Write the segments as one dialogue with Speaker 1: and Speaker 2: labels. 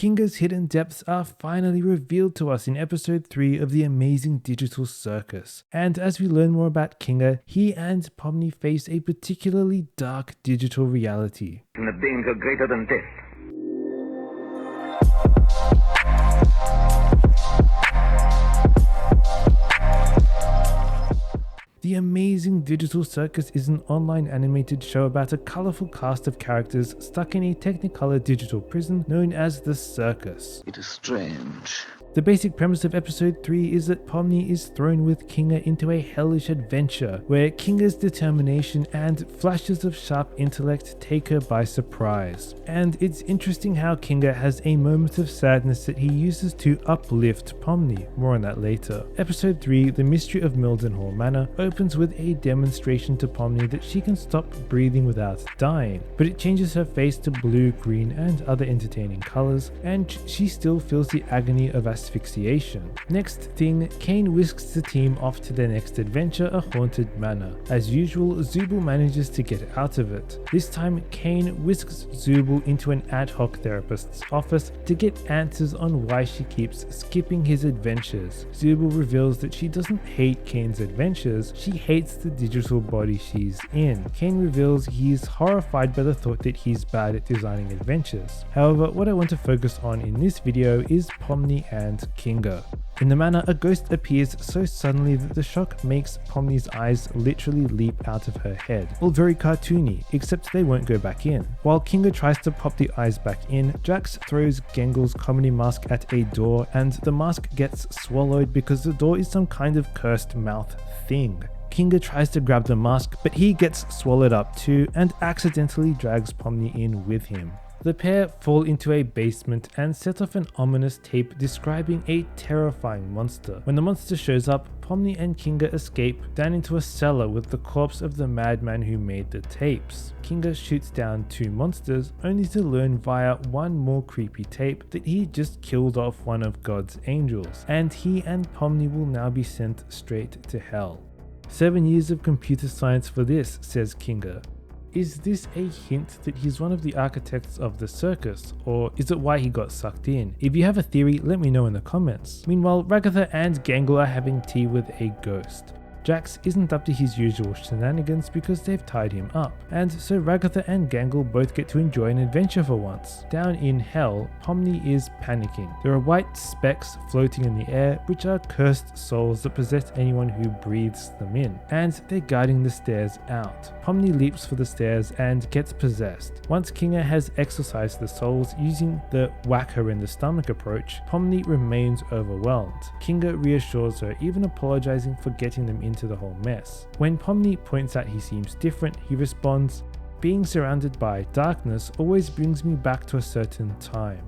Speaker 1: Kinger's hidden depths are finally revealed to us in episode 3 of the Amazing Digital Circus. And as we learn more about Kinger, he and Pomni face a particularly dark digital reality.
Speaker 2: And a danger greater than death.
Speaker 1: The Amazing Digital Circus is an online animated show about a colourful cast of characters stuck in a Technicolor digital prison known as the Circus.
Speaker 2: It is strange.
Speaker 1: The basic premise of episode 3 is that Pomni is thrown with Kinger into a hellish adventure where Kinger's determination and flashes of sharp intellect take her by surprise. And it's interesting how Kinger has a moment of sadness that he uses to uplift Pomni, more on that later. Episode 3, The Mystery of Mildenhall Manor, opens with a demonstration to Pomni that she can stop breathing without dying, but it changes her face to blue, green and other entertaining colours, and she still feels the agony of asphyxiation. Next thing, Kane whisks the team off to their next adventure, a haunted manor. As usual, Zooble manages to get out of it. This time, Kane whisks Zooble into an ad hoc therapist's office to get answers on why she keeps skipping his adventures. Zooble reveals that she doesn't hate Kane's adventures, she hates the digital body she's in. Kane reveals he is horrified by the thought that he's bad at designing adventures. However, what I want to focus on in this video is Pomni and Kinger. In the manor, a ghost appears so suddenly that the shock makes Pomni's eyes literally leap out of her head. All very cartoony, except they won't go back in. While Kinger tries to pop the eyes back in, Drax throws Gangle's comedy mask at a door and the mask gets swallowed because the door is some kind of cursed mouth thing. Kinger tries to grab the mask, but he gets swallowed up too and accidentally drags Pomni in with him. The pair fall into a basement and set off an ominous tape describing a terrifying monster. When the monster shows up, Pomni and Kinger escape down into a cellar with the corpse of the madman who made the tapes. Kinger shoots down 2 monsters, only to learn via one more creepy tape that he just killed off one of God's angels, and he and Pomni will now be sent straight to hell. 7 years of computer science for this, says Kinger. Is this a hint that he's one of the architects of the circus, or is it why he got sucked in? If you have a theory, let me know in the comments. Meanwhile, Ragatha and Gangle are having tea with a ghost. Drax isn't up to his usual shenanigans because they've tied him up, and so Ragatha and Gangle both get to enjoy an adventure for once. Down in hell, Pomni is panicking. There are white specks floating in the air, which are cursed souls that possess anyone who breathes them in, and they're guarding the stairs out. Pomni leaps for the stairs and gets possessed. Once Kinger has exorcised the souls using the whack her in the stomach approach, Pomni remains overwhelmed. Kinger reassures her, even apologizing for getting them into the whole mess. When Pomni points out he seems different, he responds, "Being surrounded by darkness always brings me back to a certain time."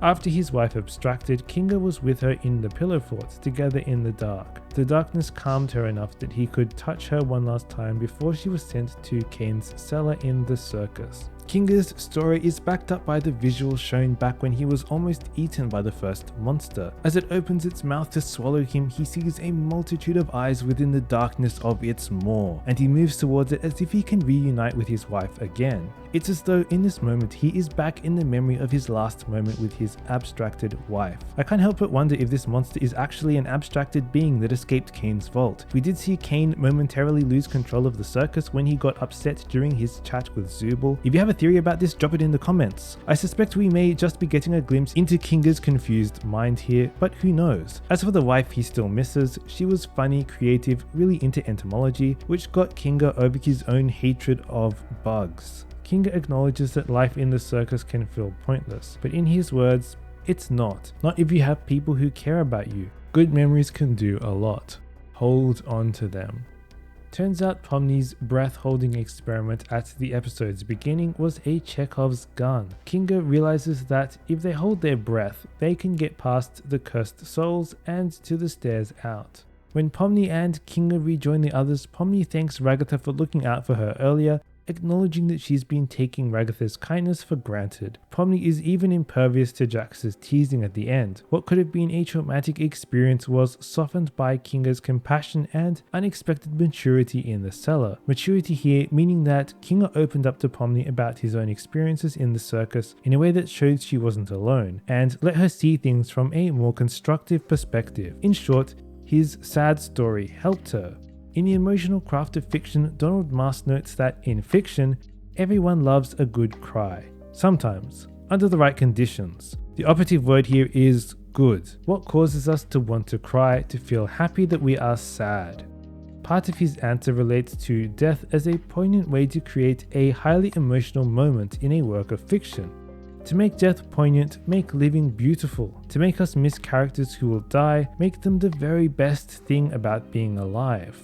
Speaker 1: After his wife abstracted, Kinger was with her in the pillow fort, together in the dark. The darkness calmed her enough that he could touch her one last time before she was sent to Kane's cellar in the circus. Kinger's story is backed up by the visuals shown back when he was almost eaten by the first monster. As it opens its mouth to swallow him, he sees a multitude of eyes within the darkness of its maw, and he moves towards it as if he can reunite with his wife again. It's as though in this moment he is back in the memory of his last moment with his abstracted wife. I can't help but wonder if this monster is actually an abstracted being that escaped Kane's vault. We did see Kane momentarily lose control of the circus when he got upset during his chat with Zooble. If you have a theory about this, drop it in the comments. I suspect we may just be getting a glimpse into Kinger's confused mind here, but who knows. As for the wife he still misses, she was funny, creative, really into entomology, which got Kinger over his own hatred of bugs. Kinger acknowledges that life in the circus can feel pointless, but in his words, it's not. Not if you have people who care about you. Good memories can do a lot. Hold on to them. Turns out Pomni's breath-holding experiment at the episode's beginning was a Chekhov's gun. Kinger realizes that if they hold their breath, they can get past the cursed souls and to the stairs out. When Pomni and Kinger rejoin the others, Pomni thanks Ragatha for looking out for her earlier, acknowledging that she's been taking Ragatha's kindness for granted. Pomni is even impervious to Jax's teasing at the end. What could have been a traumatic experience was softened by Kinger's compassion and unexpected maturity in the cellar. Maturity here meaning that Kinger opened up to Pomni about his own experiences in the circus in a way that showed she wasn't alone, and let her see things from a more constructive perspective. In short, his sad story helped her. In the emotional craft of fiction, Donald Mast notes that in fiction, everyone loves a good cry. Sometimes, under the right conditions. The operative word here is good. What causes us to want to cry, to feel happy that we are sad? Part of his answer relates to death as a poignant way to create a highly emotional moment in a work of fiction. To make death poignant, make living beautiful. To make us miss characters who will die, make them the very best thing about being alive.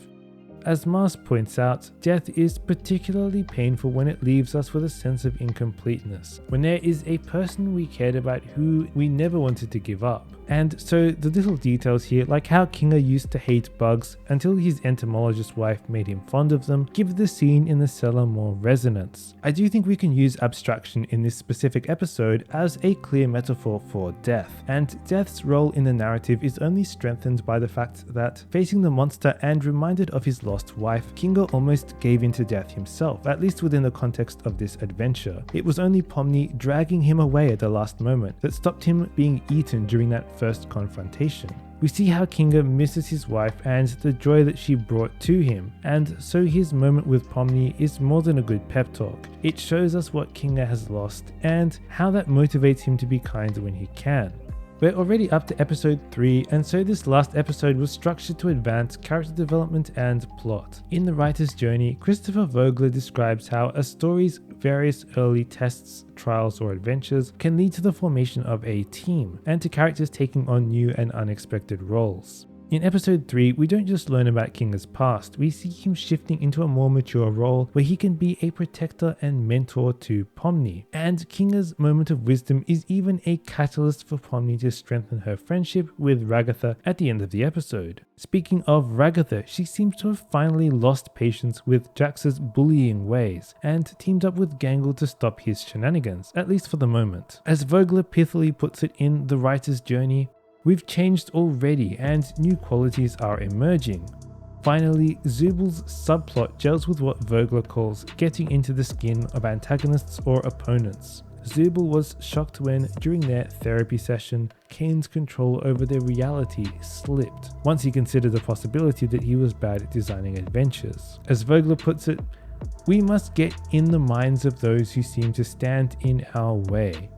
Speaker 1: As Mars points out, death is particularly painful when it leaves us with a sense of incompleteness, when there is a person we cared about who we never wanted to give up. And so the little details here, like how Kinger used to hate bugs until his entomologist wife made him fond of them, give the scene in the cellar more resonance. I do think we can use abstraction in this specific episode as a clear metaphor for death, and death's role in the narrative is only strengthened by the fact that, facing the monster and reminded of his lost wife, Kinger almost gave in to death himself, at least within the context of this adventure. It was only Pomni dragging him away at the last moment that stopped him being eaten during that first confrontation. We see how Kinger misses his wife and the joy that she brought to him, and so his moment with Pomni is more than a good pep talk. It shows us what Kinger has lost and how that motivates him to be kind when he can. We're already up to episode 3, and so this last episode was structured to advance character development and plot. In the writer's journey, Christopher Vogler describes how a story's various early tests, trials, or adventures can lead to the formation of a team, and to characters taking on new and unexpected roles. In episode 3, we don't just learn about Kinger's past, we see him shifting into a more mature role where he can be a protector and mentor to Pomni. And Kinger's moment of wisdom is even a catalyst for Pomni to strengthen her friendship with Ragatha at the end of the episode. Speaking of Ragatha, she seems to have finally lost patience with Jax's bullying ways and teamed up with Gangle to stop his shenanigans, at least for the moment. As Vogler pithily puts it in The Writer's Journey, we've changed already and new qualities are emerging. Finally, Zooble's subplot gels with what Vogler calls getting into the skin of antagonists or opponents. Zooble was shocked when, during their therapy session, Kane's control over their reality slipped, once he considered the possibility that he was bad at designing adventures. As Vogler puts it, we must get in the minds of those who seem to stand in our way.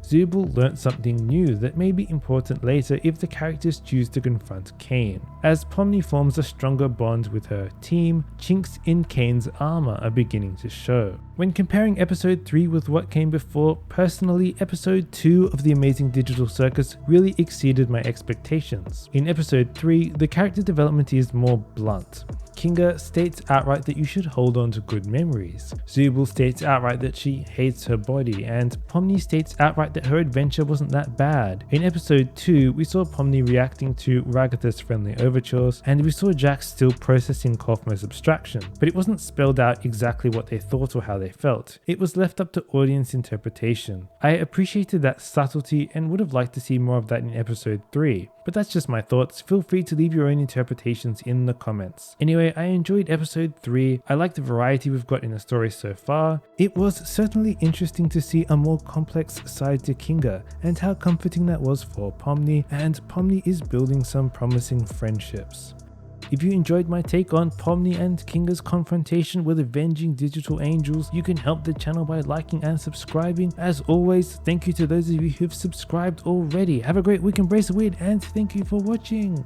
Speaker 1: Zooble learnt something new that may be important later if the characters choose to confront Kane. As Pomni forms a stronger bond with her team, chinks in Kane's armor are beginning to show. When comparing episode 3 with what came before, personally, episode 2 of the Amazing Digital Circus really exceeded my expectations. In episode 3, the character development is more blunt. Kinger states outright that you should hold on to good memories. Zooble states outright that she hates her body, and Pomni states outright that her adventure wasn't that bad. In episode 2, we saw Pomni reacting to Ragatha's friendly overtures, and we saw Jax still processing Kaufman's abstraction, but it wasn't spelled out exactly what they thought or how they felt. It was left up to audience interpretation. I appreciated that subtlety and would have liked to see more of that in episode 3. But that's just my thoughts. Feel free to leave your own interpretations in the comments. Anyway, I enjoyed episode 3. I like the variety we've got in the story so far. It was certainly interesting to see a more complex side to Kinger and how comforting that was for Pomni, and Pomni is building some promising friendships. If you enjoyed my take on Pomni and Kinger's confrontation with avenging digital angels, you can help the channel by liking and subscribing. As always, thank you to those of you who've subscribed already. Have a great week, embrace the weird, and thank you for watching.